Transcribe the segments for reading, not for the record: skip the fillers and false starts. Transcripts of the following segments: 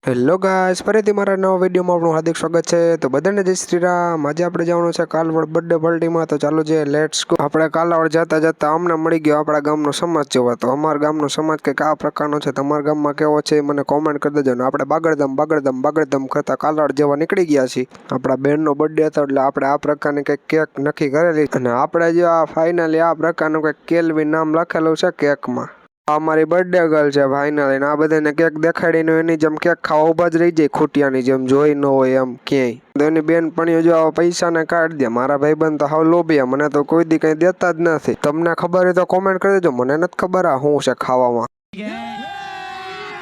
Hello guys, ફરીથી મારા નવા વિડીયોમાં આપણું હાર્દિક સ્વાગત છે। તો બધાને જય શ્રી રામ। આજે આપણે જવાનું છે કાલાવડ બર્થડે પાર્ટીમાં। તો ચાલો જે લેટ્સ ગો। આપણે કાલાવડ જતા જતા અમને મળી ગયો આપણા ગામનો સમાજ જોવા। તો અમારા ગામનો સમાજ કંઈક આ પ્રકારનો છે। તમારા ગામમાં કેવો છે મને કોમેન્ટ કરી દેજો। ને આપણે બાગડધમ કરતા કાલાવડ જેવા નીકળી ગયા છીએ। આપણા બેનનો બર્થડે હતો એટલે આપણે આ પ્રકારની કંઈક કેક નક્કી કરેલી અને આપણે જો આ ફાઇનલી આ પ્રકારનું કંઈક કેલ્વિન નામ લખેલું છે કેકમાં। અમારી બર્થડે ગર્લ છે ફાઇનલી। ને આ બધાને કેક દેખાડીને એની જેમ કેક ખાવા ઉભા જ રહી જાય ખૂટિયાની જેમ, જોઈ ન હોય એમ ક્યાંય। તો એની બેન પણ જો આવા પૈસાને કાઢી દે। મારા ભાઈબંધ તો હાવ લોભિયા, મને તો કોઈ દી કંઈ દેતા જ નથી। તમને ખબર હોય તો કોમેન્ટ કરી દેજો, મને નથી ખબર આ શું છે ખાવામાં।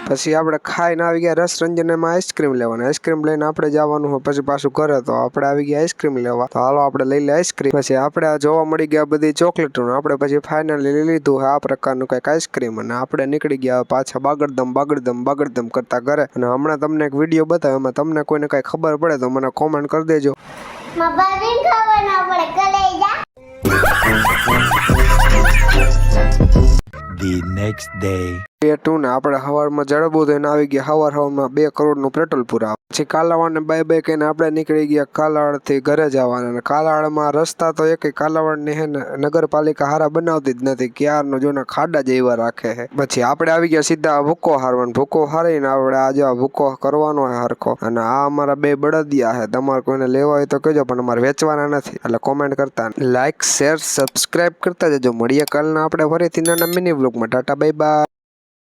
પછી આપણે ખાઈને આવી ગયા રસરંજન એમાં આઈસ્ક્રીમ લેવાની। આઈસ્ક્રીમ લઈને આપણે જવાનું હોય પછી પાછું ઘરે। તો આપણે આવી ગયા આઈસ્ક્રીમ લેવા। તો હાલો આપણે લઈ લે આઈસ્ક્રીમ। પછી આપણે જોવા મળી ગયા બધી ચોકલેટો। આપણે પછી ફાઇનલી લઈ લીધું આ પ્રકારનું કંઈક આઈસ્ક્રીમ અને આપણે નીકળી ગયા પાછા બાગડધમ કરતા ઘરે। અને હમણાં તમને એક વિડીયો બતાવ્યો, એમાં તમને કોઈને કાંઈ ખબર પડે તો મને કોમેન્ટ કરી દેજો। The next day. ડે 2 ને આપણે સવારમાં જડબું થઈને આવી ગયા સવારમાં 2 કરોડનું પેટ્રોલ પુરા। પછી કાલાવાડને બાય બાય કહીને આપણે નીકળી ગયા કાલાવાડથી ઘરે જવાના। અને કાલાવાડમાં રસ્તા તો એક કાલાવાડની હે ને નગરપાલિકા હારા બનાવતી જ નથી, ક્યારનો જોને ખાડા જ એવા રાખે છે। પછી આપણે આવી ગયા સીધા ભૂકો હારવાનો। ભૂકો હારીને આપણે આજે આ ભૂકો કરવાનો હોય હરખો। અને આ અમારા 2 બળદિયા છે, તમારે કોઈને લેવા હોય તો કહેજો, પણ અમારે વેચવાના નથી, એટલે કોમેન્ટ કરતા, લાઈક શેર સબસ્ક્રાઇબ કરતા જજો। મળીએ કાલના આપણે ફરીથી નાના મિની વ્લોગમાં। Tata bye bye.